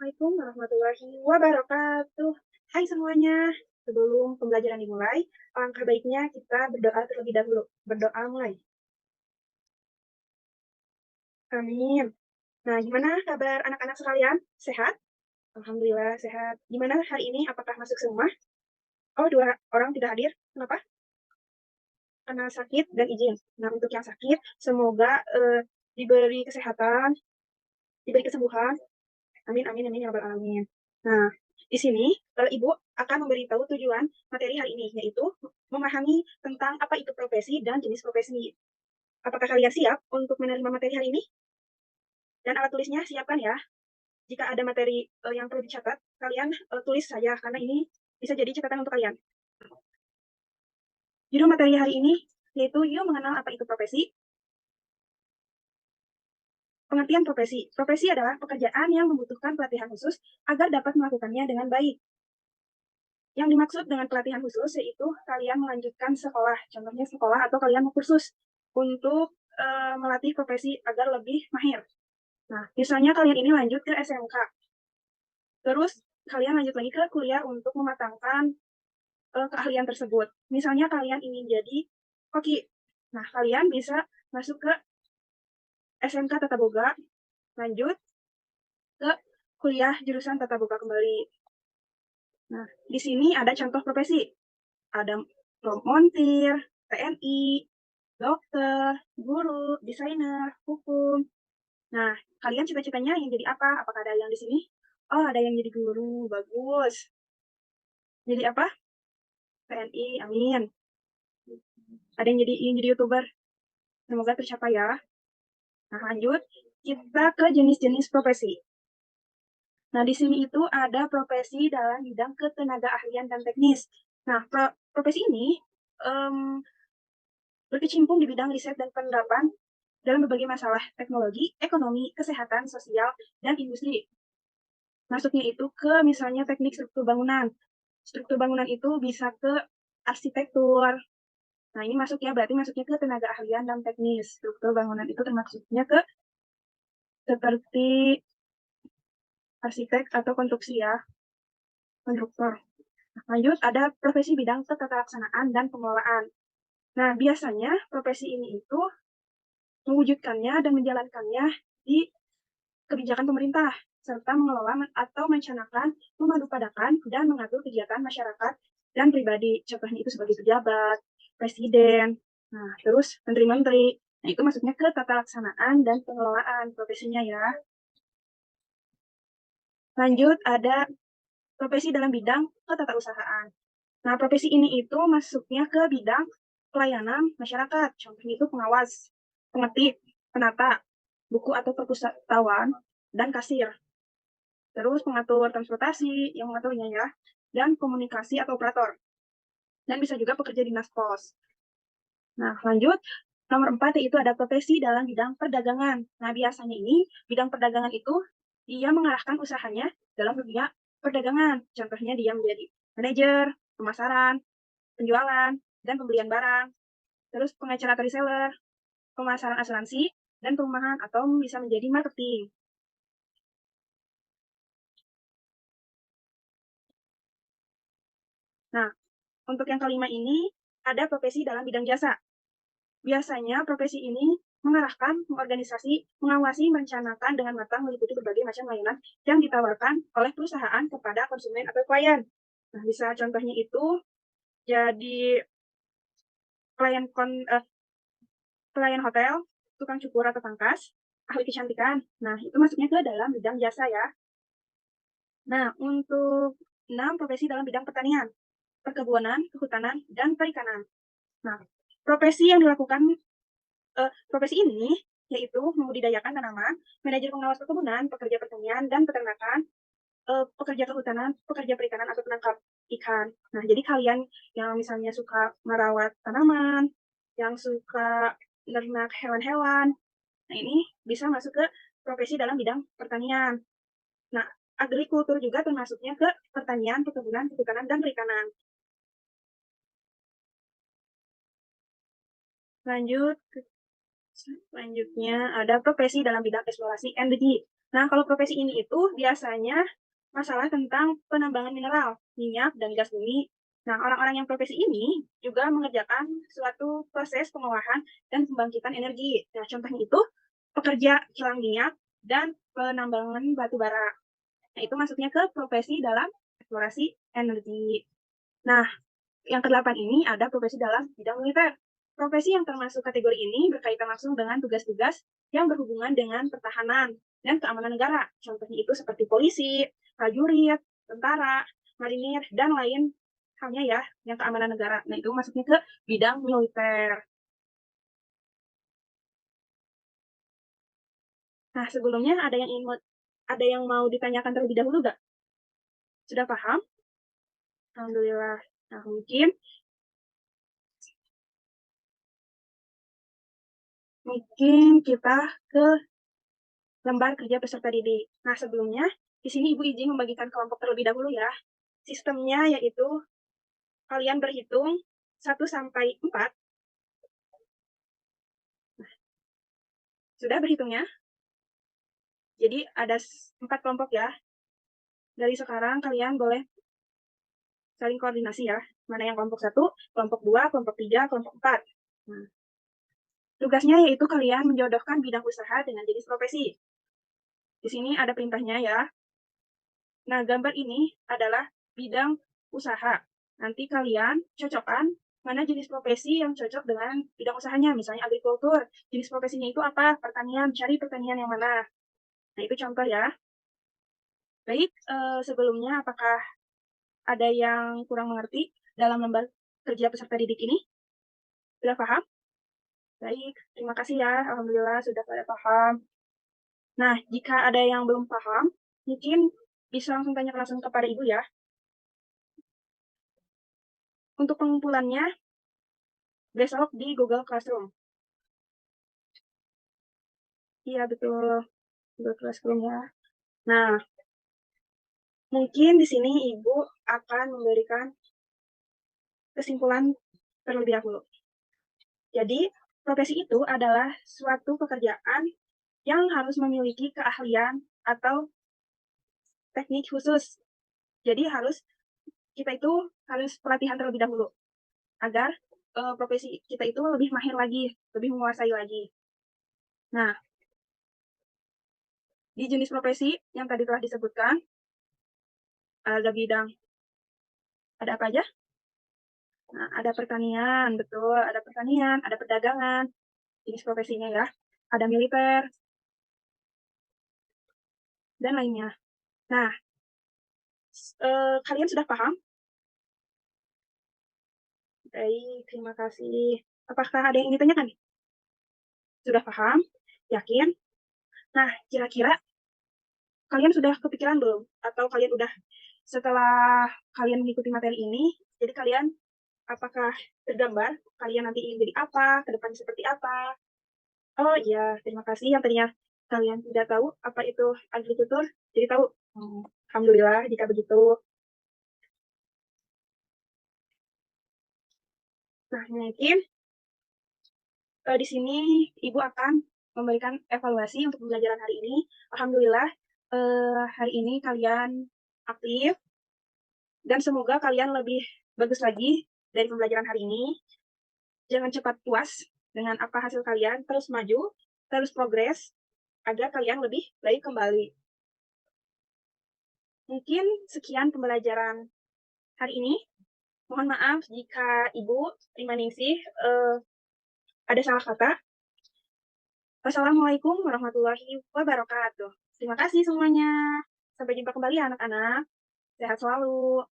Assalamualaikum warahmatullahi wabarakatuh. Hai semuanya, sebelum pembelajaran dimulai, alangkah baiknya kita berdoa terlebih dahulu. Berdoa mulai. Amin. Nah, gimana kabar anak-anak sekalian? Sehat? Alhamdulillah sehat. Gimana hari ini? Apakah masuk semua? Oh, dua orang tidak hadir. Kenapa? Karena sakit dan izin. Nah, untuk yang sakit, semoga diberi kesehatan, diberi kesembuhan. Amin, amin, amin, ya rabbal alamin. Nah, di sini Ibu akan memberitahu tujuan materi hari ini, yaitu memahami tentang apa itu profesi dan jenis profesi. Apakah kalian siap untuk menerima materi hari ini? Dan alat tulisnya siapkan ya. Jika ada materi yang perlu dicatat, kalian tulis saja, karena ini bisa jadi catatan untuk kalian. Judul materi hari ini yaitu yuk mengenal apa itu profesi. Pengertian profesi. Profesi adalah pekerjaan yang membutuhkan pelatihan khusus agar dapat melakukannya dengan baik. Yang dimaksud dengan pelatihan khusus yaitu kalian melanjutkan sekolah, contohnya sekolah atau kalian mau kursus untuk melatih profesi agar lebih mahir. Nah, misalnya kalian ini lanjut ke SMK, terus kalian lanjut lagi ke kuliah untuk mematangkan keahlian tersebut. Misalnya kalian ingin jadi koki, nah kalian bisa masuk ke SMK Tata Boga, lanjut ke kuliah jurusan Tata Boga kembali. Nah, di sini ada contoh profesi. Ada montir, TNI, dokter, guru, desainer, hukum. Nah, kalian cita-citanya yang jadi apa? Apakah ada yang di sini? Oh, ada yang jadi guru, bagus. Jadi apa? TNI, amin. Ada yang jadi YouTuber. Semoga tercapai ya. Nah, lanjut kita ke jenis-jenis profesi. Nah, di sini itu ada profesi dalam bidang ketenaga ahlian dan teknis. Nah, profesi ini berkecimpung di bidang riset dan penerapan dalam berbagai masalah teknologi, ekonomi, kesehatan, sosial, dan industri. Masuknya itu ke misalnya teknik struktur bangunan. Struktur bangunan itu bisa ke arsitektur. Nah, ini masuknya berarti masuknya ke tenaga ahlian dan teknis. Struktur bangunan itu termasuknya ke seperti arsitek atau konstruksi ya, konstruktor. Nah, lanjut ada profesi bidang keteraksanaan dan pengelolaan. Nah, biasanya profesi ini itu mewujudkannya dan menjalankannya di kebijakan pemerintah, serta mengelola atau merencanakan, memadupadakan, dan mengatur kegiatan masyarakat dan pribadi. Contohnya itu sebagai pejabat, presiden, nah terus menteri-menteri. Nah, itu masuknya ke tata laksanaan dan pengelolaan profesinya ya. Lanjut, ada profesi dalam bidang ketatausahaan. Nah, profesi ini itu masuknya ke bidang pelayanan masyarakat. Contohnya itu pengawas, pengetik, penata, buku atau perpustakaan, dan kasir. Terus pengatur transportasi, yang mengaturnya ya, dan komunikasi atau operator. Dan bisa juga pekerja dinas pos. Nah, lanjut. Nomor 4 yaitu ada profesi dalam bidang perdagangan. Nah, biasanya ini bidang perdagangan itu dia mengarahkan usahanya dalam dunia perdagangan. Contohnya dia menjadi manajer, pemasaran, penjualan, dan pembelian barang. Terus pengacara atau reseller, pemasaran asuransi, dan perumahan atau bisa menjadi marketing. Nah, untuk yang kelima ini ada profesi dalam bidang jasa. Biasanya profesi ini mengarahkan, mengorganisasi, mengawasi, merencanakan dengan matang meliputi berbagai macam layanan yang ditawarkan oleh perusahaan kepada konsumen atau klien. Nah, bisa contohnya itu jadi klien pelayan hotel, tukang cukur atau pangkas, ahli kecantikan. Nah, itu masuknya ke dalam bidang jasa ya. Nah, untuk 6 profesi dalam bidang pertanian, perkebunan, kehutanan, dan perikanan. Nah, profesi yang dilakukan profesi ini yaitu membudidayakan tanaman, manajer pengawas perkebunan, pekerja pertanian dan peternakan, pekerja kehutanan, pekerja perikanan atau penangkap ikan. Nah, jadi kalian yang misalnya suka merawat tanaman, yang suka ternak hewan-hewan, nah ini bisa masuk ke profesi dalam bidang pertanian. Nah, agrikultur juga termasuknya ke pertanian, perkebunan, kehutanan, dan perikanan. Lanjut, selanjutnya ada profesi dalam bidang eksplorasi energi. Nah, kalau profesi ini itu biasanya masalah tentang penambangan mineral, minyak, dan gas bumi. Nah, orang-orang yang profesi ini juga mengerjakan suatu proses pengolahan dan pembangkitan energi. Nah, contohnya itu pekerja kilang minyak dan penambangan batu bara. Nah, itu masuknya ke profesi dalam eksplorasi energi. Nah, yang kedelapan ini ada profesi dalam bidang militer. Profesi yang termasuk kategori ini berkaitan langsung dengan tugas-tugas yang berhubungan dengan pertahanan dan keamanan negara. Contohnya itu seperti polisi, prajurit, tentara, marinir, dan lain halnya ya, yang keamanan negara. Nah, itu masuknya ke bidang militer. Nah, sebelumnya ada yang mau ditanyakan terlebih dahulu nggak? Sudah paham? Alhamdulillah. Nah, mungkin kita ke lembar kerja peserta didik. Nah, sebelumnya, di sini Ibu izin membagikan kelompok terlebih dahulu ya. Sistemnya yaitu kalian berhitung 1 sampai 4. Sudah berhitungnya? Jadi ada 4 kelompok ya. Dari sekarang kalian boleh saling koordinasi ya. Mana yang kelompok 1, kelompok 2, kelompok 3, kelompok 4. Nah, tugasnya yaitu kalian menjodohkan bidang usaha dengan jenis profesi. Di sini ada perintahnya ya. Nah, gambar ini adalah bidang usaha. Nanti kalian cocokkan mana jenis profesi yang cocok dengan bidang usahanya. Misalnya agrikultur, jenis profesinya itu apa? Pertanian, cari pertanian yang mana. Nah, itu contoh ya. Baik, sebelumnya apakah ada yang kurang mengerti dalam lembar kerja peserta didik ini? Sudah paham? Baik, terima kasih ya. Alhamdulillah sudah pada paham. Nah, jika ada yang belum paham, mungkin bisa langsung tanya langsung kepada Ibu ya. Untuk pengumpulannya, besok di Google Classroom. Iya, betul. Google Classroom ya. Nah, mungkin di sini Ibu akan memberikan kesimpulan terlebih dahulu. Jadi, profesi itu adalah suatu pekerjaan yang harus memiliki keahlian atau teknik khusus. Jadi kita itu harus pelatihan terlebih dahulu agar profesi kita itu lebih mahir lagi, lebih menguasai lagi. Nah, di jenis profesi yang tadi telah disebutkan, ada bidang, ada apa aja? Nah, ada pertanian, betul, ada pertanian, ada perdagangan, jenis profesinya ya, ada militer, dan lainnya. Nah, kalian sudah paham? Baik, terima kasih. Apakah ada yang ingin ditanyakan? Sudah paham? Yakin? Nah, kira-kira kalian sudah kepikiran belum? Atau kalian udah setelah kalian mengikuti materi ini, jadi kalian apakah tergambar kalian nanti ingin jadi apa, ke depan seperti apa? Oh iya, terima kasih yang tadinya kalian tidak tahu apa itu agrikultur, jadi tahu. Alhamdulillah jika begitu. Nah, mungkin di sini Ibu akan memberikan evaluasi untuk pembelajaran hari ini. Alhamdulillah hari ini kalian aktif dan semoga kalian lebih bagus lagi dari pembelajaran hari ini. Jangan cepat puas dengan apa hasil kalian, terus maju, terus progres agar kalian lebih baik kembali. Mungkin sekian pembelajaran hari ini. Mohon maaf jika Ibu Ningsih ada salah kata. Wassalamualaikum warahmatullahi wabarakatuh. Terima kasih semuanya. Sampai jumpa kembali anak-anak. Sehat selalu.